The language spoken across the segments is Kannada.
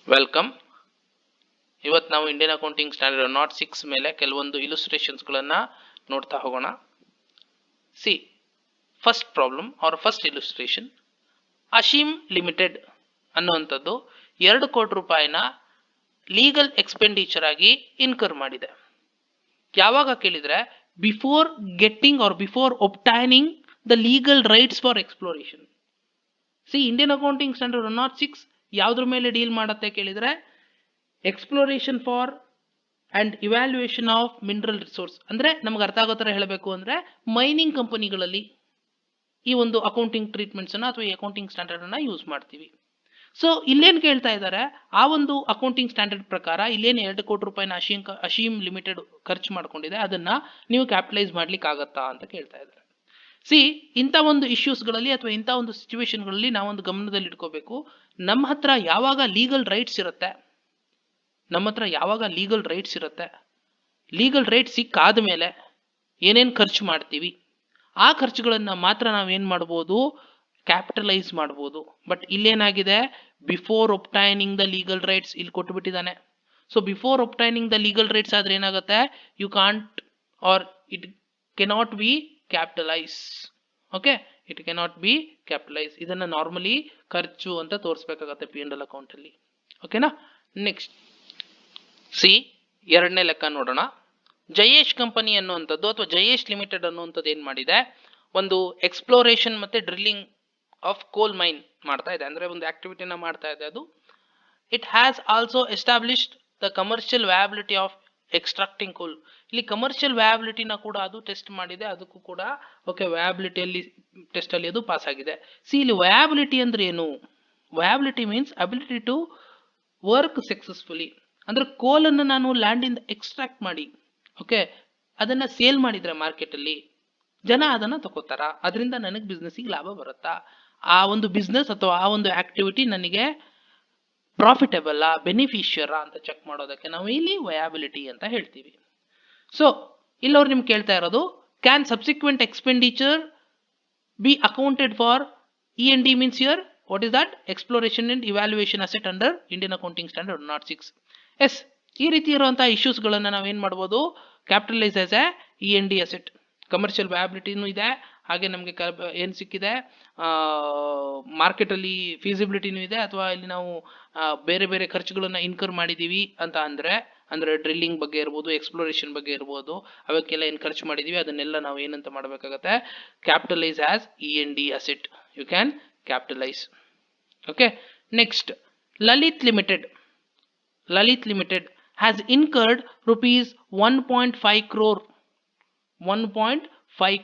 ವೆಲ್ಕಮ್. ಇವತ್ತು ನಾವು ಇಂಡಿಯನ್ ಅಕೌಂಟಿಂಗ್ ಸ್ಟ್ಯಾಂಡರ್ಡ್ ನಾಟ್ 6 ಮೇಲೆ ಕೆಲವೊಂದು ಇಲುಸ್ಟ್ರೇಷನ್ಸ್ಗಳನ್ನು ನೋಡ್ತಾ ಹೋಗೋಣ. See first problem or first illustration. Ashim limited ಅನ್ನುವಂಥದ್ದು 2 ಕೋಟಿ ರೂಪಾಯಿನ ಲೀಗಲ್ ಎಕ್ಸ್ಪೆಂಡಿಚರ್ ಆಗಿ ಇನ್ಕರ್ ಮಾಡಿದೆ. ಯಾವಾಗ ಕೇಳಿದರೆ before getting or before obtaining the legal rights for exploration. See Indian accounting standard not 6 ಯಾವುದ್ರ ಮೇಲೆ ಡೀಲ್ ಮಾಡುತ್ತೆ ಕೇಳಿದರೆ exploration for and evaluation of mineral resource. ಅಂದರೆ ನಮ್ಗೆ ಅರ್ಥ ಆಗೋ ಥರ ಹೇಳಬೇಕು ಅಂದರೆ ಮೈನಿಂಗ್ ಕಂಪನಿಗಳಲ್ಲಿ ಈ ಒಂದು ಅಕೌಂಟಿಂಗ್ ಟ್ರೀಟ್ಮೆಂಟ್ಸನ್ನು ಅಥವಾ ಈ ಅಕೌಂಟಿಂಗ್ ಸ್ಟ್ಯಾಂಡರ್ಡನ್ನು ಯೂಸ್ ಮಾಡ್ತೀವಿ. ಸೊ ಇಲ್ಲೇನು ಕೇಳ್ತಾ ಇದ್ದಾರೆ, ಆ ಒಂದು ಅಕೌಂಟಿಂಗ್ ಸ್ಟ್ಯಾಂಡರ್ಡ್ ಪ್ರಕಾರ ಇಲ್ಲೇನು 2 ಕೋಟಿ ರೂಪಾಯಿನ ಅಶೀಮ್ ಲಿಮಿಟೆಡ್ ಖರ್ಚು ಮಾಡ್ಕೊಂಡಿದೆ, ಅದನ್ನು ನೀವು ಕ್ಯಾಪಿಟಲೈಸ್ ಮಾಡ್ಲಿಕ್ಕೆ ಆಗತ್ತಾ ಅಂತ ಕೇಳ್ತಾ ಇದ್ದಾರೆ. ಸಿ ಇಂಥ ಒಂದು ಇಶ್ಯೂಸ್ಗಳಲ್ಲಿ ಅಥವಾ ಇಂಥ ಒಂದು ಸಿಚುವೇಶನ್ಗಳಲ್ಲಿ ನಾವೊಂದು ಗಮನದಲ್ಲಿ ಇಟ್ಕೋಬೇಕು, ನಮ್ಮ ಹತ್ರ ಯಾವಾಗ ಲೀಗಲ್ ರೈಟ್ಸ್ ಇರುತ್ತೆ, ಲೀಗಲ್ ರೈಟ್ ಸಿಕ್ಕಾದ ಮೇಲೆ ಏನೇನು ಖರ್ಚು ಮಾಡ್ತೀವಿ ಆ ಖರ್ಚುಗಳನ್ನು ಮಾತ್ರ ನಾವೇನು ಮಾಡ್ಬೋದು, ಕ್ಯಾಪಿಟಲೈಸ್ ಮಾಡ್ಬೋದು. ಬಟ್ ಇಲ್ಲೇನಾಗಿದೆ, before obtaining the legal rights ಇಲ್ಲಿ ಕೊಟ್ಟುಬಿಟ್ಟಿದ್ದಾನೆ. So before obtaining the legal rights ಆದ್ರೆ ಏನಾಗುತ್ತೆ, you can't or it cannot be capitalise. Okay, it cannot be capitalise. ಇದನ್ನು ನಾರ್ಮಲಿ ಖರ್ಚು ಅಂತ ತೋರಿಸ್ಬೇಕಾಗತ್ತೆ P&L ಅಕೌಂಟಲ್ಲಿ. ಓಕೆನಾ. ನೆಕ್ಸ್ಟ್ ಸಿ ಎರಡನೇ ಲೆಕ್ಕ ನೋಡೋಣ. ಜಯೇಶ್ ಕಂಪನಿ ಅನ್ನುವಂಥದ್ದು ಅಥವಾ ಜಯೇಶ್ ಲಿಮಿಟೆಡ್ ಅನ್ನುವಂಥದ್ದು ಏನು ಮಾಡಿದೆ, ಒಂದು ಎಕ್ಸ್ಪ್ಲೋರೇಷನ್ ಮತ್ತು ಡ್ರಿಲ್ಲಿಂಗ್ ಆಫ್ ಕೋಲ್ ಮೈನ್ ಮಾಡ್ತಾ ಇದೆ, ಅಂದರೆ ಒಂದು ಆಕ್ಟಿವಿಟಿನ ಮಾಡ್ತಾ ಇದೆ. ಅದು it has also established the commercial viability of extracting coal. ಇಲ್ಲಿ ಕಮರ್ಷಿಯಲ್ ವ್ಯಾಬಿಲಿಟಿನ ಕೂಡ ಅದು ಟೆಸ್ಟ್ ಮಾಡಿದೆ, ಅದಕ್ಕೂ ಕೂಡ ಓಕೆ ವ್ಯಾಬಿಲಿಟಿಯಲ್ಲಿ ಟೆಸ್ಟಲ್ಲಿ ಅದು ಪಾಸ್ ಆಗಿದೆ. ಸಿ ಇಲ್ಲಿ ವ್ಯಾಬಿಲಿಟಿ ಅಂದ್ರೆ ಏನು, viability means ability to work successfully. ಅಂದ್ರೆ ಕೋಲನ್ನು ನಾನು ಲ್ಯಾಂಡಿಂದ ಎಕ್ಸ್ಟ್ರಾಕ್ಟ್ ಮಾಡಿ ಓಕೆ ಅದನ್ನು ಸೇಲ್ ಮಾಡಿದರೆ ಮಾರ್ಕೆಟಲ್ಲಿ ಜನ ಅದನ್ನು ತಗೋತಾರ, ಅದರಿಂದ ನನಗೆ ಬಿಸ್ನೆಸ್ಸಿಗೆ ಲಾಭ ಬರುತ್ತಾ, ಆ ಒಂದು ಬಿಸ್ನೆಸ್ ಅಥವಾ ಆ ಒಂದು ಆಕ್ಟಿವಿಟಿ ನನಗೆ ಪ್ರಾಫಿಟಬಲ್ ಬೆನಿಫಿಷಿಯರ ಅಂತ ಚೆಕ್ ಮಾಡೋದಕ್ಕೆ ನಾವು ಇಲ್ಲಿ ವಯಾಬಿಲಿಟಿ ಅಂತ ಹೇಳ್ತೀವಿ. ಸೊ ಇಲ್ಲವ್ರು ನಿಮ್ಗೆ ಕೇಳ್ತಾ ಇರೋದು, can subsequent expenditure be accounted for E&D means here what is that, exploration and evaluation asset under Indian accounting standard not 6. Yes, ಈ ರೀತಿ ಇರುವಂತಹ ಇಶ್ಯೂಸ್ಗಳನ್ನು ನಾವೇನು ಮಾಡ್ಬೋದು, capitalise as a E&D asset. Commercial ವ್ಯಾಬಿಲಿಟಿನೂ ಇದೆ, ಹಾಗೆ ನಮಗೆ ಏನು ಸಿಕ್ಕಿದೆ ಮಾರ್ಕೆಟಲ್ಲಿ ಫೀಸಿಬಿಲಿಟಿನೂ ಇದೆ, ಅಥವಾ ಇಲ್ಲಿ ನಾವು ಬೇರೆ ಬೇರೆ ಖರ್ಚುಗಳನ್ನು ಇನ್ಕರ್ ಮಾಡಿದ್ದೀವಿ ಅಂತ ಅಂದರೆ ಡ್ರಿಲ್ಲಿಂಗ್ ಬಗ್ಗೆ ಇರ್ಬೋದು, ಎಕ್ಸ್ಪ್ಲೋರೇಷನ್ ಬಗ್ಗೆ ಇರ್ಬೋದು, ಅವಕ್ಕೆಲ್ಲ ಏನು ಖರ್ಚು ಮಾಡಿದ್ದೀವಿ ಅದನ್ನೆಲ್ಲ ನಾವು ಏನಂತ ಮಾಡಬೇಕಾಗತ್ತೆ, capitalise as E&D asset. You can capitalise. Okay. Next Lalit limited has incurred rupees 1.5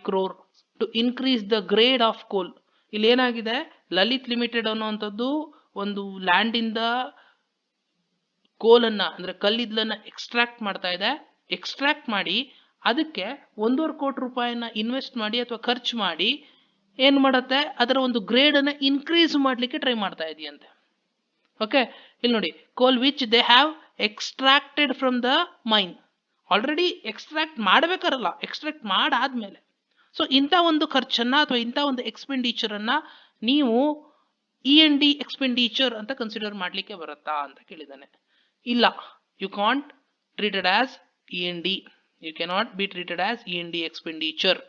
crore to increase the grade of coal. ಇಲ್ಲಿ ಏನಾಗಿದೆ, ಲಲಿತ್ ಲಿಮಿಟೆಡ್ ಅನ್ನುವಂಥದ್ದು ಒಂದು ಲ್ಯಾಂಡಿಂದ ಕೋಲನ್ನು ಅಂದರೆ ಕಲ್ಲಿದ್ದಲನ್ನ ಎಕ್ಸ್ಟ್ರಾಕ್ಟ್ ಮಾಡ್ತಾ ಇದೆ. ಎಕ್ಸ್ಟ್ರಾಕ್ಟ್ ಮಾಡಿ ಅದಕ್ಕೆ 1.5 ಕೋಟಿ ರೂಪಾಯಿನ ಇನ್ವೆಸ್ಟ್ ಮಾಡಿ ಅಥವಾ ಖರ್ಚು ಮಾಡಿ ಏನು ಮಾಡುತ್ತೆ, ಅದರ ಒಂದು ಗ್ರೇಡನ್ನು ಇನ್ಕ್ರೀಸ್ ಮಾಡಲಿಕ್ಕೆ ಟ್ರೈ ಮಾಡ್ತಾ ಇದೆಯಂತೆ. ಓಕೆ, ಇಲ್ಲಿ ನೋಡಿ, coal which they have extracted from the mine. Already extract ಮಾಡಬೇಕಾರಲ್ಲ, ಎಕ್ಸ್ಟ್ರಾಕ್ಟ್ ಮಾಡಾದ್ಮೇಲೆ. ಸೊ ಇಂಥ ಒಂದು ಖರ್ಚನ್ನು ಅಥವಾ ಇಂಥ ಒಂದು ಎಕ್ಸ್ಪೆಂಡಿಚರನ್ನು ನೀವು E&D ಎಕ್ಸ್ಪೆಂಡಿಚರ್ ಅಂತ ಕನ್ಸಿಡರ್ ಮಾಡಲಿಕ್ಕೆ ಬರುತ್ತಾ ಅಂತ ಕೇಳಿದ್ದಾನೆ. ಇಲ್ಲ, you can't treated as E&D. You cannot be treated as E&D expenditure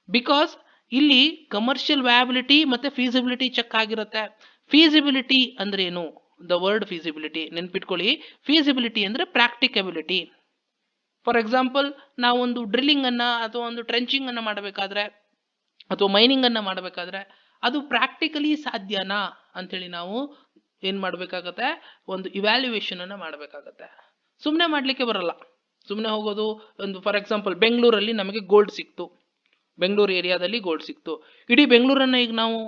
because ಇಲ್ಲಿ ಕಮರ್ಷಿಯಲ್ ವ್ಯಾಬಿಲಿಟಿ ಮತ್ತು ಫೀಸಿಬಿಲಿಟಿ ಚೆಕ್ ಆಗಿರುತ್ತೆ. ಫೀಸಿಬಿಲಿಟಿ ಅಂದ್ರೆ ಏನು, ದ ವರ್ಡ್ ಫೀಸಿಬಿಲಿಟಿ ನೆನ್ಪಿಟ್ಕೊಳ್ಳಿ. ಫೀಸಿಬಿಲಿಟಿ ಅಂದರೆ ಪ್ರಾಕ್ಟಿಕಬಿಲಿಟಿ. ಫಾರ್ ಎಕ್ಸಾಂಪಲ್, ನಾವೊಂದು ಡ್ರಿಲ್ಲಿಂಗನ್ನು ಅಥವಾ ಒಂದು ಟ್ರೆಂಚಿಂಗನ್ನು ಮಾಡಬೇಕಾದ್ರೆ ಅಥವಾ ಮೈನಿಂಗನ್ನು ಮಾಡಬೇಕಾದ್ರೆ ಅದು ಪ್ರಾಕ್ಟಿಕಲಿ ಸಾಧ್ಯನಾ ಅಂಥೇಳಿ ನಾವು ಏನು ಮಾಡಬೇಕಾಗತ್ತೆ, ಒಂದು ಇವ್ಯಾಲ್ಯೂಯೇಷನನ್ನು ಮಾಡಬೇಕಾಗತ್ತೆ. ಸುಮ್ಮನೆ ಮಾಡಲಿಕ್ಕೆ ಬರಲ್ಲ. ಸುಮ್ಮನೆ ಹೋಗೋದು ಒಂದು, ಫಾರ್ ಎಕ್ಸಾಂಪಲ್ ಬೆಂಗಳೂರಲ್ಲಿ ನಮಗೆ ಗೋಲ್ಡ್ ಸಿಕ್ತು, ಬೆಂಗಳೂರು ಏರಿಯಾದಲ್ಲಿ ಗೋಲ್ಡ್ ಸಿಕ್ತು, ಇಡೀ ಬೆಂಗಳೂರನ್ನು ಈಗ ನಾವು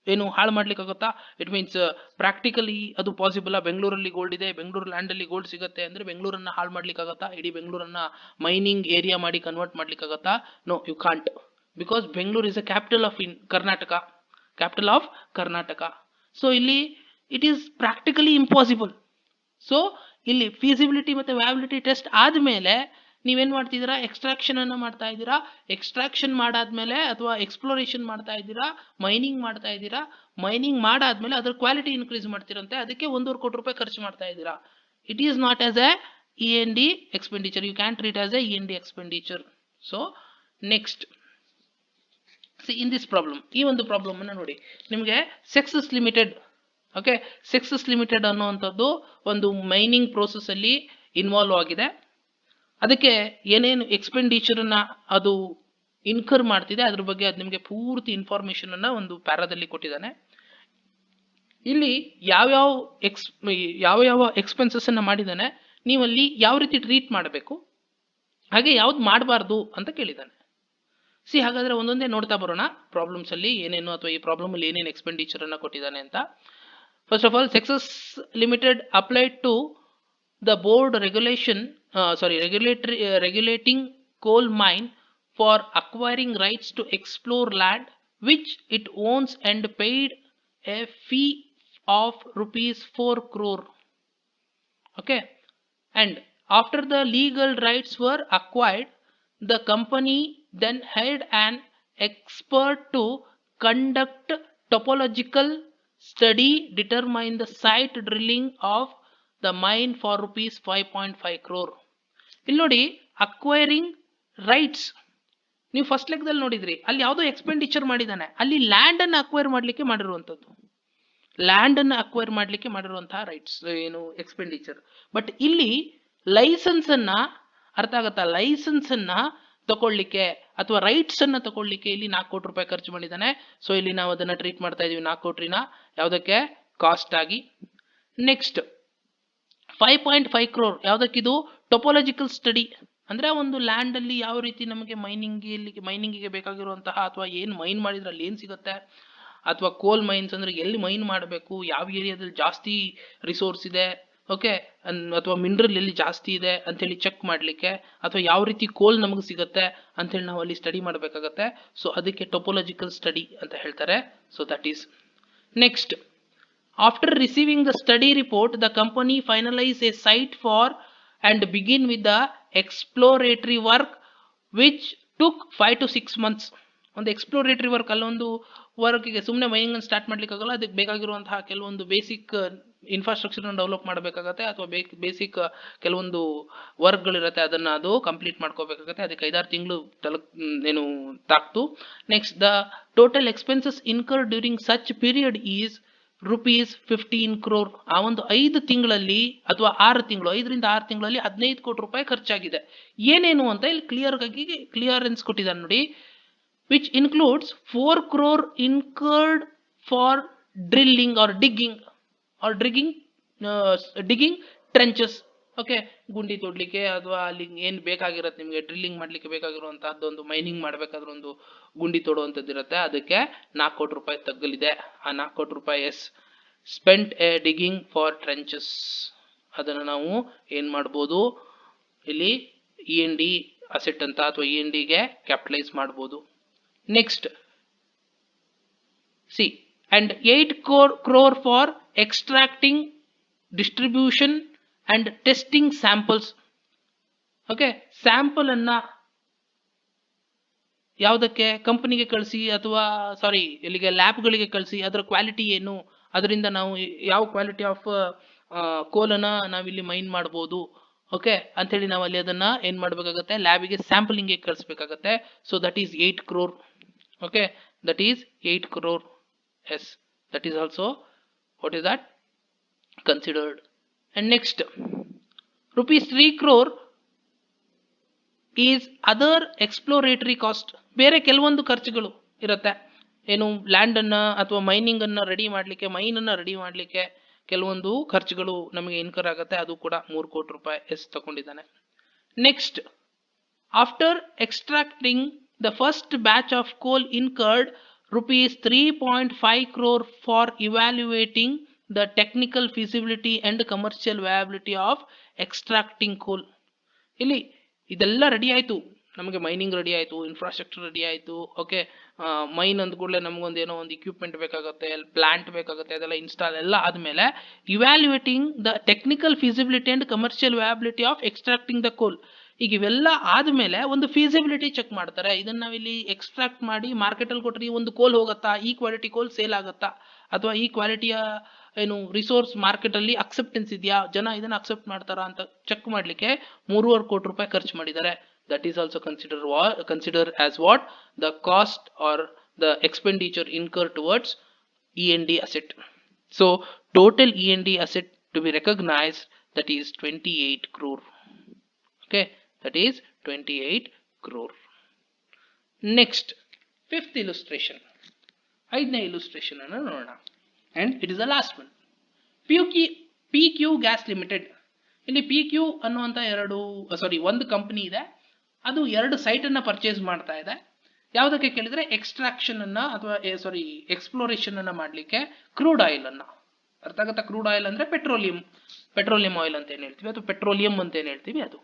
ಏನು ಹಾಳು ಮಾಡ್ಲಿಕ್ಕಾಗುತ್ತಾ? ಇಟ್ ಮೀನ್ಸ್ ಪ್ರಾಕ್ಟಿಕಲಿ ಅದು ಪಾಸಿಬಲ್. ಬೆಂಗಳೂರಲ್ಲಿ ಗೋಲ್ಡ್ ಇದೆ, ಬೆಂಗಳೂರು ಲ್ಯಾಂಡಲ್ಲಿ ಗೋಲ್ಡ್ ಸಿಗುತ್ತೆ ಅಂದರೆ ಬೆಂಗಳೂರನ್ನು ಹಾಳು ಮಾಡ್ಲಿಕ್ಕಾಗತ್ತಾ? ಇಡೀ ಬೆಂಗಳೂರನ್ನು ಮೈನಿಂಗ್ ಏರಿಯಾ ಮಾಡಿ ಕನ್ವರ್ಟ್ ಮಾಡ್ಲಿಕ್ಕಾಗತ್ತಾ? No, you can't. Because Bengaluru is a capital of Karnataka. So ಇಲ್ಲಿ it is practically impossible. So ಇಲ್ಲಿ ಫೀಸಿಬಿಲಿಟಿ ಮತ್ತು ವ್ಯಾಬಿಲಿಟಿ ಟೆಸ್ಟ್ ಆದಮೇಲೆ ನೀವೇನ್ ಮಾಡ್ತಿದ್ದೀರಾ, ಎಕ್ಸ್ಟ್ರಾಕ್ಷನ್ ಅನ್ನ ಮಾಡ್ತಾ ಇದ್ದೀರಾ. ಎಕ್ಸ್ಟ್ರಾಕ್ಷನ್ ಮಾಡಾದ್ಮೇಲೆ ಅಥವಾ ಎಕ್ಸ್ಪ್ಲೋರೇಷನ್ ಮಾಡ್ತಾ ಇದ್ದೀರಾ, ಮೈನಿಂಗ್ ಮಾಡ್ತಾ ಇದ್ದೀರಾ. ಮೈನಿಂಗ್ ಮಾಡಾದ್ಮೇಲೆ ಅದ್ರ ಕ್ವಾಲಿಟಿ ಇನ್ಕ್ರೀಸ್ ಮಾಡ್ತಿರಂತೆ, ಅದಕ್ಕೆ 1.25 ಕೋಟಿ ರೂಪಾಯಿ ಖರ್ಚು ಮಾಡ್ತಾ ಇದ್ದೀರಾ. It is not as a E&D expenditure. You can treat as a E&D expenditure. So next, see in this problem, ಈ ಒಂದು ಪ್ರಾಬ್ಲಮ್ ಅನ್ನ ನೋಡಿ, ನಿಮಗೆ sexes limited, okay, sexes limited ಅನ್ನುವಂಥದ್ದು ಒಂದು ಮೈನಿಂಗ್ ಪ್ರೋಸೆಸ್ ಅಲ್ಲಿ ಇನ್ವಾಲ್ವ್ ಆಗಿದೆ. ಅದಕ್ಕೆ ಏನೇನು ಎಕ್ಸ್ಪೆಂಡಿಚರ್ ಅನ್ನ ಅದು ಇನ್ಕರ್ ಮಾಡ್ತಿದೆ ಅದ್ರ ಬಗ್ಗೆ ಅದು ನಿಮಗೆ ಪೂರ್ತಿ ಇನ್ಫಾರ್ಮೇಶನ್ ಅನ್ನ ಒಂದು ಪ್ಯಾರಾದಲ್ಲಿ ಕೊಟ್ಟಿದ್ದಾನೆ. ಇಲ್ಲಿ ಯಾವ ಎಕ್ಸ್ಪೆನ್ಸಸ್ ಅನ್ನ ಮಾಡಿದ್ದಾನೆ, ನೀವಲ್ಲಿ ಯಾವ ರೀತಿ ಟ್ರೀಟ್ ಮಾಡಬೇಕು, ಹಾಗೆ ಯಾವ್ದು ಮಾಡಬಾರ್ದು ಅಂತ ಕೇಳಿದ್ದಾನೆ. ಹಾಗಾದ್ರೆ ಒಂದೊಂದೇ ನೋಡ್ತಾ ಬರೋಣ ಪ್ರಾಬ್ಲಮ್ಸ್ ಅಲ್ಲಿ ಏನೇನು, ಅಥವಾ ಈ ಪ್ರಾಬ್ಲಮ್ ಅಲ್ಲಿ ಏನೇನು ಎಕ್ಸ್ಪೆಂಡಿಚರ್ ಅನ್ನ ಕೊಟ್ಟಿದ್ದಾನೆ ಅಂತ. First of all, success limited applied to the board regulating coal mine for acquiring rights to explore land which it owns and paid a fee of rupees 4 crore. Okay, and after the legal rights were acquired, the company then hired an expert to conduct topological study, determine the site drilling of the mine for rupees 5.5 crore. ಇಲ್ಲಿ ನೋಡಿ, ಅಕ್ವೈರಿಂಗ್ ರೈಟ್ಸ್, ನೀವು ಫಸ್ಟ್ ಲೆಕ್ಕದಲ್ಲಿ ನೋಡಿದ್ರಿ, ಅಲ್ಲಿ ಯಾವುದೋ ಎಕ್ಸ್ಪೆಂಡಿಚರ್ ಮಾಡಿದ್ದಾನೆ, ಅಲ್ಲಿ ಲ್ಯಾಂಡ್ ಅನ್ನು ಅಕ್ವೈರ್ ಮಾಡ್ಲಿಕ್ಕೆ ಮಾಡಿರುವಂತದ್ದು, ಲ್ಯಾಂಡ್ ಅನ್ನು ಅಕ್ವೈರ್ ಮಾಡ್ಲಿಕ್ಕೆ ಮಾಡಿರುವಂತಹ ರೈಟ್ಸ್ ಏನು ಎಕ್ಸ್ಪೆಂಡಿಚರ್. ಬಟ್ ಇಲ್ಲಿ ಲೈಸೆನ್ಸ್ ಅನ್ನ, ಅರ್ಥ ಆಗತ್ತಾ, ಲೈಸೆನ್ಸ್ ಅನ್ನ ತಗೊಳ್ಳಿಕ್ಕೆ ಅಥವಾ ರೈಟ್ಸ್ ಅನ್ನ ತಗೊಳ್ಳಿಕ್ಕೆ ಇಲ್ಲಿ 4 ಕೋಟಿ ರೂಪಾಯಿ ಖರ್ಚು ಮಾಡಿದ್ದಾನೆ. ಸೊ ಇಲ್ಲಿ ನಾವು ಅದನ್ನ ಟ್ರೀಟ್ ಮಾಡ್ತಾ ಇದೀವಿ 4 ಕೋಟಿನ ಯಾವುದಕ್ಕೆ, ಕಾಸ್ಟ್ ಆಗಿ. ನೆಕ್ಸ್ಟ್ 5.5 crore ಯಾವುದಕ್ಕಿದು, ಟೊಪೋಲಾಜಿಕಲ್ ಸ್ಟಡಿ, ಅಂದ್ರೆ ಒಂದು ಲ್ಯಾಂಡ್ ಅಲ್ಲಿ ಯಾವ ರೀತಿ ನಮಗೆ ಮೈನಿಂಗಿಗೆ ಬೇಕಾಗಿರುವಂತಹ, ಅಥವಾ ಏನು ಮೈನ್ ಮಾಡಿದ್ರೆ ಅಲ್ಲಿ ಏನ್ ಸಿಗುತ್ತೆ, ಅಥವಾ ಕೋಲ್ ಮೈನ್ಸ್ ಅಂದ್ರೆ ಎಲ್ಲಿ ಮೈನ್ ಮಾಡಬೇಕು, ಯಾವ ಏರಿಯಾದಲ್ಲಿ ಜಾಸ್ತಿ ರಿಸೋರ್ಸ್ ಇದೆ, ಓಕೆ, ಅಥವಾ ಮಿನರಲ್ ಎಲ್ಲಿ ಜಾಸ್ತಿ ಇದೆ ಅಂತೇಳಿ ಚೆಕ್ ಮಾಡ್ಲಿಕ್ಕೆ, ಅಥವಾ ಯಾವ ರೀತಿ ಕೋಲ್ ನಮಗೆ ಸಿಗುತ್ತೆ ಅಂತೇಳಿ ನಾವು ಅಲ್ಲಿ ಸ್ಟಡಿ ಮಾಡಬೇಕಾಗತ್ತೆ. ಸೊ ಅದಕ್ಕೆ ಟೊಪೋಲಾಜಿಕಲ್ ಸ್ಟಡಿ ಅಂತ ಹೇಳ್ತಾರೆ. So that is next. After receiving the study report, the company finalized a site for and begin with the exploratory work which took 5 to 6 months. ಒಂದು ಎಕ್ಸ್ಪ್ಲೋರೇಟರಿ ವರ್ಕ್, ಅಲ್ಲೊಂದು ವರ್ಕ್ಗೆ ಸುಮ್ಮನೆ ಮೈನಿಂಗ್ ಅನ್ನು ಸ್ಟಾರ್ಟ್ ಮಾಡ್ಲಿಕ್ಕೆ ಆಗಲ್ಲ, ಅದಕ್ಕೆ ಬೇಕಾಗಿರುವಂತಹ ಕೆಲವೊಂದು ಬೇಸಿಕ್ ಇನ್ಫ್ರಾಸ್ಟ್ರಕ್ಚರ್ ಡೆವಲಪ್ ಮಾಡಬೇಕಾಗತ್ತೆ, ಅಥವಾ ಬೇಸಿಕ್ ಕೆಲವೊಂದು ವರ್ಕ್ಗಳಿರುತ್ತೆ, ಅದನ್ನ ಅದು ಕಂಪ್ಲೀಟ್ ಮಾಡ್ಕೋಬೇಕಾಗತ್ತೆ. ಅದಕ್ಕೆ 5-6 ತಿಂಗಳು ಏನು ತಾಕ್ತು. Next, the total expenses incur during such period is rupees 15 crore. ಆ ಒಂದು 5 ತಿಂಗಳಲ್ಲಿ ಅಥವಾ 6 ತಿಂಗಳು, 5ರಿಂದ 6 ತಿಂಗಳಲ್ಲಿ 15 ಕೋಟಿ ರೂಪಾಯಿ ಖರ್ಚಾಗಿದೆ. ಏನೇನು ಅಂತ ಇಲ್ಲಿ ಕ್ಲಿಯರೆನ್ಸ್ ಕೊಟ್ಟಿದ್ದಾನೆ ನೋಡಿ. Which includes 4 crore incurred for drilling or digging trenches. Okay, ಗುಂಡಿ ತೊಡ್ಲಿಕ್ಕೆ ಅಥವಾ ಅಲ್ಲಿ ಏನ್ ಬೇಕಾಗಿರತ್ತೆ ನಿಮಗೆ ಡ್ರಿಲ್ಲಿಂಗ್ ಮಾಡ್ಲಿಕ್ಕೆ ಬೇಕಾಗಿರುವಂತಹದ್ದು, ಒಂದು ಮೈನಿಂಗ್ ಮಾಡ್ಬೇಕಾದ್ರೆ ಒಂದು ಗುಂಡಿ ತೊಡುವಂತದ್ದು ಇರುತ್ತೆ, ಅದಕ್ಕೆ 4 ಕೋಟಿ ರೂಪಾಯಿ ತಗ್ಗಲಿದೆ. ಆ 4 ಕೋಟಿ ರೂಪಾಯಿ spent A digging for trenches, ಅದನ್ನ ನಾವು ಏನ್ ಮಾಡ್ಬೋದು, ಇಲ್ಲಿ E&D ಅಸೆಟ್ ಅಂತ ಅಥವಾ E&Dಗೆ ಕ್ಯಾಪಿಟಲೈಸ್ ಮಾಡ್ಬೋದು. Next C, and 8 crore for extracting, distribution and testing samples. Okay, sample ಅನ್ನ ಯಾವುದಕ್ಕೆ, ಕಂಪನಿಗೆ ಕಳಿಸಿ, ಅಥವಾ ಇಲ್ಲಿಗೆ ಲ್ಯಾಬ್ಗಳಿಗೆ ಕಳಿಸಿ, ಅದರ ಕ್ವಾಲಿಟಿ ಏನು, ಅದರಿಂದ ನಾವು ಯಾವ ಕ್ವಾಲಿಟಿ ಆಫ್ ಕೋಲನ್ನ ನಾವಿಲ್ಲಿ ಮೈನ್ ಮಾಡ್ಬೋದು, ಓಕೆ ಅಂತೇಳಿ ನಾವು ಅಲ್ಲಿ ಅದನ್ನ ಏನ್ ಮಾಡ್ಬೇಕಾಗತ್ತೆ, ಲ್ಯಾಬಿಗೆ ಸ್ಯಾಂಪಲಿಂಗ್ ಕಳಿಸ್ಬೇಕಾಗತ್ತೆ. So that is 8 crore. Okay, that is 8 crore. Yes, that is also what is that considered. And next, rupees 3 crore is other exploratory cost. ಬೇರೆ ಕೆಲವೊಂದು ಖರ್ಚುಗಳು ಇರುತ್ತೆ, ಏನು ಲ್ಯಾಂಡ್ ಅನ್ನ ಅಥವಾ ಮೈನಿಂಗ್ ಅನ್ನ ರೆಡಿ ಮಾಡ್ಲಿಕ್ಕೆ, ಮೈನ್ ಅನ್ನ ರೆಡಿ ಮಾಡ್ಲಿಕ್ಕೆ ಕೆಲವೊಂದು ಖರ್ಚುಗಳು ನಮಗೆ ಇನ್ಕರ್ ಆಗುತ್ತೆ, ಅದು ಕೂಡ 3 ಕೋಟಿ ರೂಪಾಯಿ ತಗೊಂಡಿದ್ದಾನೆ. Next, after extracting the first batch of coal incurred rupees 3.5 crore for evaluating the technical feasibility and commercial viability of extracting coal. ಇಲ್ಲಿ ಇದೆಲ್ಲ ರೆಡಿ ಆಯ್ತು, ನಮಗೆ ಮೈನಿಂಗ್ ರೆಡಿ ಆಯ್ತು, ಇನ್ಫ್ರಾಸ್ಟ್ರಕ್ಚರ್ ರೆಡಿ ಆಯ್ತು. ಓಕೆ, ಮೈನ್ ಅಂದ ಕೂಡಲೇ ನಮಗೊಂದು ಏನೋ ಒಂದು ಇಕ್ವಿಪ್ಮೆಂಟ್ ಬೇಕಾಗುತ್ತೆ, ಪ್ಲಾಂಟ್ ಬೇಕಾಗುತ್ತೆ, ಅದೆಲ್ಲ ಇನ್ಸ್ಟಾಲ್ ಎಲ್ಲ ಆದ್ಮೇಲೆ evaluating the technical feasibility and commercial viability of extracting the coal. ಈಗ ಇವೆಲ್ಲ ಆದ್ಮೇಲೆ ಒಂದು ಫೀಸಿಬಿಲಿಟಿ ಚೆಕ್ ಮಾಡ್ತಾರೆ. ಇದನ್ನ ನಾವಿಲ್ಲಿ ಎಕ್ಸ್ಟ್ರಾಕ್ಟ್ ಮಾಡಿ ಮಾರ್ಕೆಟಲ್ಲಿ ಕೊಟ್ರೆ ಒಂದು ಕೋಲ್ ಹೋಗುತ್ತಾ, ಈ ಕ್ವಾಲಿಟಿ ಕೋಲ್ ಸೇಲ್ ಆಗುತ್ತಾ, ಅಥವಾ ಈ ಕ್ವಾಲಿಟಿಯ ಏನು ರಿಸೋರ್ಸ್ ಮಾರ್ಕೆಟಲ್ಲಿ ಅಕ್ಸೆಪ್ಟೆನ್ಸ್ ಇದೆಯಾ, ಜನ ಇದನ್ನ ಅಕ್ಸೆಪ್ಟ್ ಮಾಡ್ತಾರಾ ಅಂತ ಚೆಕ್ ಮಾಡ್ಲಿಕ್ಕೆ 3.5 ಕೋಟಿ ರೂಪಾಯಿ ಖರ್ಚು ಮಾಡಿದ್ದಾರೆ. That is also consider as what the cost are the expenditure incur towards E&D asset. So total E&D asset to be recognized, that is 28 crore. Okay, that is 28 crore. Next, fifth illustration. ಐದನೇ illustration ಅನ್ನು ನೋಡೋಣ. And it is the last one. PQ Gas Limited. ಇಲ್ಲಿ PQ ಅನ್ನುವಂತ ಒಂದು ಕಂಪನಿ ಇದೆ. ಅದು 2 ಸೈಟ್ ಅನ್ನ ಪರ್ಚೇಸ್ ಮಾಡ್ತಾ ಇದೆ. ಯಾವುದಕ್ಕೆ ಕೇಳಿದ್ರೆ ಎಕ್ಸ್ಟ್ರಾಕ್ಷನ್ ಅನ್ನ ಅಥವಾ ಎಕ್ಸ್ಪ್ಲೋರೇಷನ್ ಅನ್ನ ಮಾಡ್ಲಿಕ್ಕೆ ಕ್ರೂಡ್ ಆಯಿಲ್ ಅನ್ನ. ಅರ್ಥ ಆಗುತ್ತಾ? ಕ್ರೂಡ್ ಆಯಿಲ್ ಅಂದ್ರೆ ಪೆಟ್ರೋಲಿಯಂ ಆಯಿಲ್ ಅಂತ ಏನ್ ಹೇಳ್ತೀವಿ, ಅಥವಾ ಪೆಟ್ರೋಲಿಯಂ ಅಂತ ಏನ್ ಹೇಳ್ತೀವಿ ಅದು.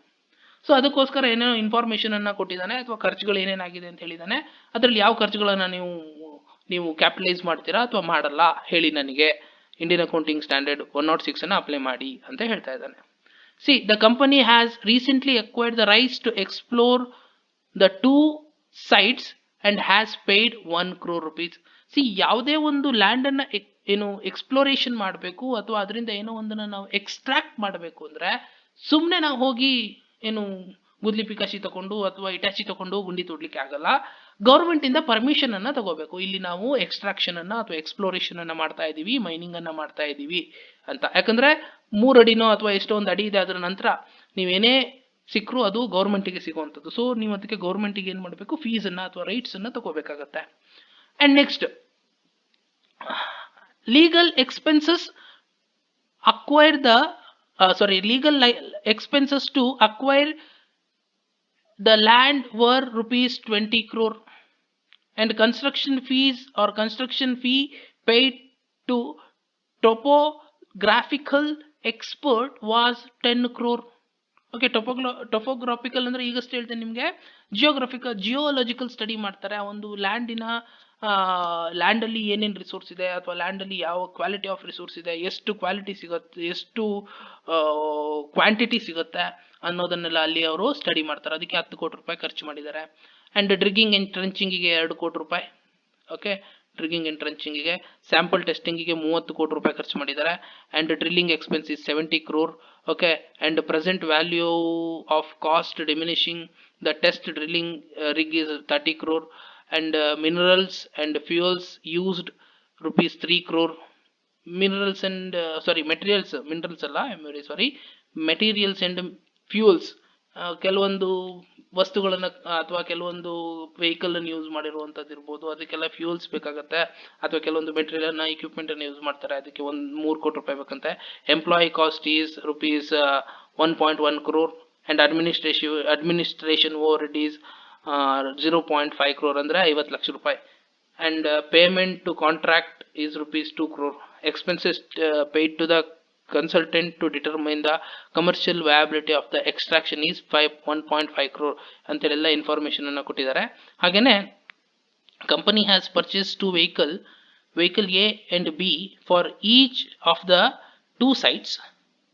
ಸೊ ಅದಕ್ಕೋಸ್ಕರ ಏನೇನೋ ಇನ್ಫಾರ್ಮೇಶನ್ ಅನ್ನ ಕೊಟ್ಟಿದ್ದಾನೆ, ಅಥವಾ ಖರ್ಚುಗಳು ಏನೇನಾಗಿದೆ ಅಂತ ಹೇಳಿದಾನೆ. ಅದರಲ್ಲಿ ಯಾವ ಖರ್ಚುಗಳನ್ನ ನೀವು ಕ್ಯಾಪಿಟಲೈಸ್ ಮಾಡ್ತೀರಾ ಅಥವಾ ಮಾಡಲ್ಲ ಹೇಳಿ ನನಗೆ, ಇಂಡಿಯನ್ ಅಕೌಂಟಿಂಗ್ ಸ್ಟ್ಯಾಂಡರ್ಡ್ 106 ಅನ್ನ ಅಪ್ಲೈ ಮಾಡಿ ಅಂತ ಹೇಳ್ತಾ ಇದ್ದಾನೆ. See, the company has recently acquired the rights to explore the 2 sites and has paid 1 crore rupees. See, ಯಾವುದೇ ಒಂದು ಲ್ಯಾಂಡ್ ಅನ್ನ ಎಕ್ಸ್ಪ್ಲೋರೇಷನ್ ಮಾಡಬೇಕು ಅಥವಾ ಅದರಿಂದ ಏನೋ ಒಂದನ್ನ ನಾವು ಎಕ್ಸ್ಟ್ರಾಕ್ಟ್ ಮಾಡಬೇಕು ಅಂದ್ರೆ ಸುಮ್ಮನೆ ನಾವು ಹೋಗಿ ಗುದ್ಲಿ ಪಿಕಾಶಿ ತಗೊಂಡು ಅಥವಾ ಇಟಾಚಿ ತಗೊಂಡು ಗುಂಡಿ ತೋಡ್ಲಿಕ್ಕೆ ಆಗಲ್ಲ. ಗೌರ್ಮೆಂಟ್ ಇಂದ ಪರ್ಮಿಷನ್ ಅನ್ನ ತಗೋಬೇಕು. ಇಲ್ಲಿ ನಾವು ಎಕ್ಸ್ಟ್ರಾಕ್ಷನ್ ಅನ್ನ ಅಥವಾ ಎಕ್ಸ್ಪ್ಲೋರೇಷನ್ ಅನ್ನ ಮಾಡ್ತಾ ಇದೀವಿ, ಮೈನಿಂಗ್ ಅನ್ನ ಮಾಡ್ತಾ ಇದೀವಿ ಅಂತ. ಯಾಕಂದ್ರೆ 3 ಅಡಿನೋ ಅಥವಾ ಎಷ್ಟೋ ಒಂದು ಅಡಿ ಇದೆ, ಅದರ ನಂತರ ನೀವೇನೇ ಸಿಕ್ಕರು ಅದು ಗೌರ್ಮೆಂಟಿಗೆ ಸಿಗುವಂಥದ್ದು. ಸೊ ನೀವು ಅದಕ್ಕೆ ಗೌರ್ಮೆಂಟಿಗೆ ಏನ್ ಮಾಡಬೇಕು, ಫೀಸ್ ಅನ್ನ ಅಥವಾ ರೈಟ್ಸ್ ಅನ್ನ ತಗೋಬೇಕಾಗತ್ತೆ. And next, legal expenses to acquire the land were rupees 20 crore and construction fee paid to topographical expert was 10 crore. Okay, ಟೊಪೋಗ್ರಾಫಿಕಲ್ ಅಂದ್ರೆ ಈಗಷ್ಟೇ ಹೇಳ್ತೇನೆ ನಿಮಗೆ, ಜಿಯೋಲಾಜಿಕಲ್ ಸ್ಟಡಿ ಮಾಡ್ತಾರೆ. ಆ ಒಂದು ಲ್ಯಾಂಡ್ ಅಲ್ಲಿ ಏನೇನು ರಿಸೋರ್ಸ್ ಇದೆ, ಅಥವಾ ಲ್ಯಾಂಡ್ ಅಲ್ಲಿ ಯಾವ ಕ್ವಾಲಿಟಿ ಆಫ್ ರಿಸೋರ್ಸ್ ಇದೆ, ಎಷ್ಟು ಕ್ವಾಲಿಟಿ ಸಿಗುತ್ತೆ, ಎಷ್ಟು ಕ್ವಾಂಟಿಟಿ ಸಿಗುತ್ತೆ ಅನ್ನೋದನ್ನೆಲ್ಲ ಅಲ್ಲಿ ಅವರು ಸ್ಟಡಿ ಮಾಡ್ತಾರೆ. ಅದಕ್ಕೆ 10 ಕೋಟಿ ರೂಪಾಯಿ ಖರ್ಚು ಮಾಡಿದ್ದಾರೆ. ಅಂಡ್ ಡ್ರಿಗ್ಗಿಂಗ್ ಅಂಡ್ ಟ್ರಂಚಿಂಗಿಗೆ 2 ಕೋಟಿ ರೂಪಾಯಿ. ಓಕೆ, ಡ್ರಿಗ್ಗಿಂಗ್ ಅಂಡ್ ಟ್ರಂಚಿಂಗಿಗೆ. ಸ್ಯಾಂಪಲ್ ಟೆಸ್ಟಿಂಗಿಗೆ 30 ಕೋಟಿ ರೂಪಾಯಿ ಖರ್ಚು ಮಾಡಿದ್ದಾರೆ. And drilling expense is 70 crore. Okay, and present value of cost diminishing the test drilling rig is 30 crore. And minerals and fuels used rupees 3 crore. Materials and fuels, ಕೆಲವೊಂದು ವಸ್ತುಗಳನ್ನ ಅಥವಾ ಕೆಲವೊಂದು ವೆಹಿಕಲ್ ಅನ್ನು ಯೂಸ್ ಮಾಡಿರುವಂತದ್ದು ಇರ್ಬೋದು, ಅದಕ್ಕೆಲ್ಲ ಫ್ಯೂಲ್ಸ್ ಬೇಕಾಗುತ್ತೆ. ಅಥವಾ ಕೆಲವೊಂದು ಮೆಟೀರಿಯಲ್ ಅನ್ನ ಇಕ್ವಿಪ್ಮೆಂಟ್ ಅನ್ನು ಯೂಸ್ ಮಾಡ್ತಾರೆ, ಅದಕ್ಕೆ 3 ಕೋಟಿ ರೂಪಾಯಿ ಬೇಕಂತೆ. Employee cost is rupees 1.1 crore. And administration overhead is 0.5 crore ಅಂದ್ರೆ 50 ಲಕ್ಷ ರೂಪಾಯಿ. And payment to contract is rupees 2 crore. Expenses paid to the consultant to determine the commercial viability of the extraction is 1.5 crore ಅಂತೆಲ್ಲ ಇನ್ಫಾರ್ಮೇಶನ್ ಅನ್ನು ಕೊಟ್ಟಿದ್ದಾರೆ. ಹಾಗೇನೆ company has purchase 2 vehicle A and B for each of the 2 sites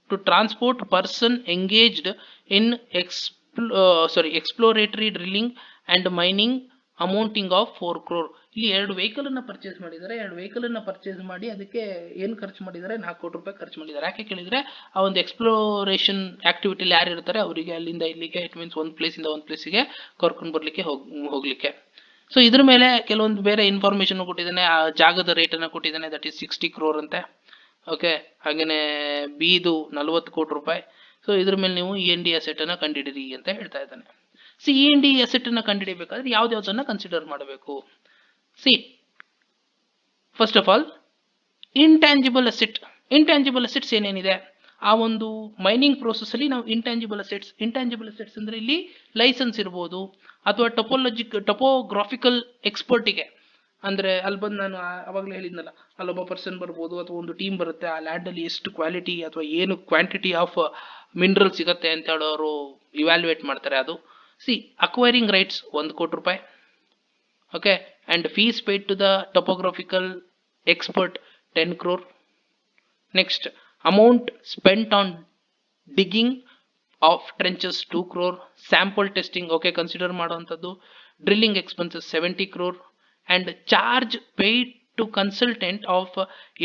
to transport person engaged in exploratory drilling and mining amounting of 4 crore. ಇಲ್ಲಿ 2 ವೆಹಿಕಲ್ ಅನ್ನ ಪರ್ಚೇಸ್ ಮಾಡಿದ್ದಾರೆ. 2 ವೆಹಿಕಲ್ ಅನ್ನ ಪರ್ಚೇಸ್ ಮಾಡಿ ಅದಕ್ಕೆ ಏನು ಖರ್ಚು ಮಾಡಿದ್ದಾರೆ, 4 ಕೋಟಿ ರೂಪಾಯಿ ಖರ್ಚು ಮಾಡಿದ್ದಾರೆ. ಯಾಕೆ ಕೇಳಿದ್ರೆ ಆ ಒಂದು ಎಕ್ಸ್ಪ್ಲೋರೇಷನ್ ಆಕ್ಟಿವಿಟಿಲಿ ಯಾರು ಇರ್ತಾರೆ ಅವರಿಗೆ ಅಲ್ಲಿಂದ ಇಲ್ಲಿಗೆ, ಇಟ್ ಮೀನ್ಸ್ ಒಂದು ಪ್ಲೇಸ್ ಇಂದ ಒಂದು ಪ್ಲೇಸಿಗೆ ಕರ್ಕೊಂಡು ಬರ್ಲಿಕ್ಕೆ ಹೋಗ್ಲಿಕ್ಕೆ. ಸೊ ಇದ್ರ ಮೇಲೆ ಕೆಲವೊಂದು ಬೇರೆ ಇನ್ಫಾರ್ಮೇಶನ್ ಕೊಟ್ಟಿದ್ದಾನೆ. ಆ ಜಾಗದ ರೇಟ್ ಅನ್ನ ಕೊಟ್ಟಿದ್ದಾನೆ, ದಟ್ ಈಸ್ 60 crore ಅಂತೆ. ಓಕೆ, ಹಾಗೇನೆ ಬಿದು 40 ಕೋಟಿ ರೂಪಾಯಿ. ಸೊ ಇದ್ರ ಮೇಲೆ ನೀವು E&D ಅಸೆಟ್ ಅನ್ನ ಕಂಡಿಡಿರಿ ಅಂತ ಹೇಳ್ತಾ ಇದ್ದಾನೆ. E&D ಅಸೆಟ್ ಅನ್ನ ಕಂಡುಹಿಡಿಯಬೇಕಾದ್ರೆ ಯಾವ್ದಾವ್ದನ್ನ ಕನ್ಸಿಡರ್ ಮಾಡಬೇಕು? First of all intangible assets ಏನೇನಿದೆ ಆ ಒಂದು ಮೈನಿಂಗ್ ಪ್ರೋಸೆಸ್ ಅಲ್ಲಿ ನಾವು ಇಂಟ್ಯಾಂಜಿಬಲ್ ಅಸೆಟ್ಸ್ ಅಂದ್ರೆ ಇಲ್ಲಿ ಲೈಸೆನ್ಸ್ ಇರ್ಬೋದು, ಅಥವಾ ಟೊಪೋಗ್ರಾಫಿಕಲ್ ಎಕ್ಸ್ಪರ್ಟಿಗೆ ಅಂದ್ರೆ ಅಲ್ಲಿ ಬಂದು ನಾನು ಅವಾಗಲೇ ಹೇಳಿದ್ನಲ್ಲ, ಅಲ್ಲೊಬ್ಬ ಪರ್ಸನ್ ಬರ್ಬೋದು ಅಥವಾ ಒಂದು ಟೀಮ್ ಬರುತ್ತೆ, ಆ ಲ್ಯಾಂಡ್ ಅಲ್ಲಿ ಎಷ್ಟು ಕ್ವಾಲಿಟಿ ಅಥವಾ ಏನು ಕ್ವಾಂಟಿಟಿ ಆಫ್ ಮಿನರಲ್ ಸಿಗುತ್ತೆ ಅಂತ ಹೇಳೋರು ಇವ್ಯಾಲ್ಯೂಯೇಟ್ ಮಾಡ್ತಾರೆ. ಅದು acquiring rights 1 ಕೋಟಿ ರೂಪಾಯಿ. Okay, and fees paid to the topographical expert 10 crore. Next, amount spent on digging of trenches 2 crore, sample testing okay consider ಮಾಡುವಂಥದ್ದು, drilling expenses 70 crore, and charge paid to consultant of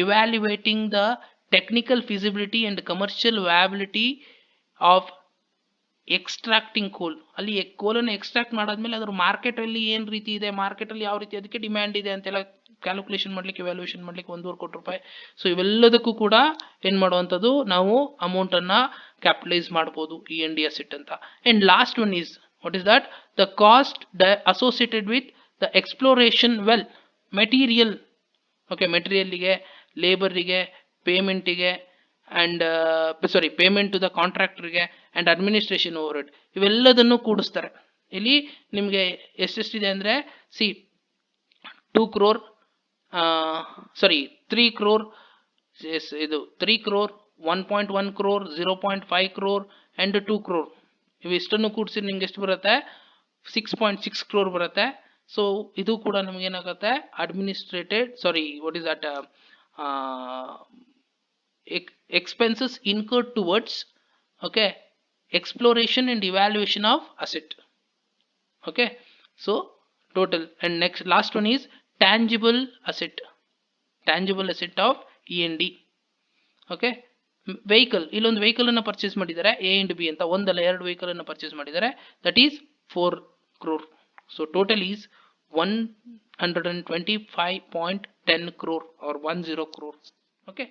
evaluating the technical feasibility and commercial viability of extracting ಕೋಲ್. ಅಲ್ಲಿ ಕೋಲನ್ನು ಎಕ್ಸ್ಟ್ರಾಕ್ಟ್ ಮಾಡಾದ್ಮೇಲೆ ಅದ್ರ ಮಾರ್ಕೆಟ್ ಅಲ್ಲಿ ಏನ್ ರೀತಿ ಇದೆ, ಮಾರ್ಕೆಟ್ ಅಲ್ಲಿ ಯಾವ ರೀತಿ ಅದಕ್ಕೆ ಡಿಮ್ಯಾಂಡ್ ಇದೆ ಅಂತೆಲ್ಲ ಕ್ಯಾಲ್ಕುಲೇಷನ್ ಮಾಡ್ಲಿಕ್ಕೆ, ವ್ಯಾಲ್ಯೂಯೇಷನ್ ಮಾಡ್ಲಿಕ್ಕೆ 1.25 ಕೋಟಿ ರೂಪಾಯಿ. ಸೊ ಇವೆಲ್ಲದಕ್ಕೂ ಕೂಡ ಏನ್ ಮಾಡುವಂಥದ್ದು, ನಾವು ಅಮೌಂಟ್ ಅನ್ನ ಕ್ಯಾಪಿಟಲೈಸ್ ಮಾಡಬಹುದು ಈ ಎನ್ ಡಿ ಅಸೆಟ್ ಅಂತ. And last one is what is that, the cost associated with the exploration well material. Okay, ಮೆಟೀರಿಯಲ್ಗೆ, ಲೇಬರ್ಗೆ, ಪೇಮೆಂಟಿಗೆ ಅಂಡ್ ಪೇಮೆಂಟ್ ಟು ದ ಕಾಂಟ್ರಾಕ್ಟರ್ಗೆ ಅಂಡ್ ಅಡ್ಮಿನಿಸ್ಟ್ರೇಷನ್ ಓವರ್ ಹೆಡ್ ಇವೆಲ್ಲದನ್ನು ಕೂಡಿಸ್ತಾರೆ. ಇಲ್ಲಿ ನಿಮಗೆ ಎಷ್ಟೆಷ್ಟಿದೆ ಅಂದ್ರೆ ಸಿ 2 crore 3 crore, ಇದು 3 crore, 1.1 crore, 0.5 crore and 2 crore. ಇವಿಷ್ಟನ್ನು ಕೂಡಿಸಿ ನಿಮ್ಗೆ ಎಷ್ಟು ಬರುತ್ತೆ, 6.6 crore ಬರುತ್ತೆ. ಸೊ ಇದು ಕೂಡ ನಮ್ಗೆ ಏನಾಗುತ್ತೆ, administrated what is that expenses incurred towards okay exploration and evaluation of asset. Okay, so total. And next last one is tangible asset of E&D. okay, vehicle, ಇಲ್ಲೊಂದು ವೆಹಿಕಲ್ ಅನ್ನು ಪರ್ಚೇಸ್ ಮಾಡಿದ್ದಾರೆ A and B ಅಂತ, ಒಂದಲ್ಲ ಎರಡು ವೆಹಿಕಲ್ ಅನ್ನು ಪರ್ಚೇಸ್ ಮಾಡಿದ್ದಾರೆ, that is 4 crore. So total is 125.10 crore or 10 crore. okay.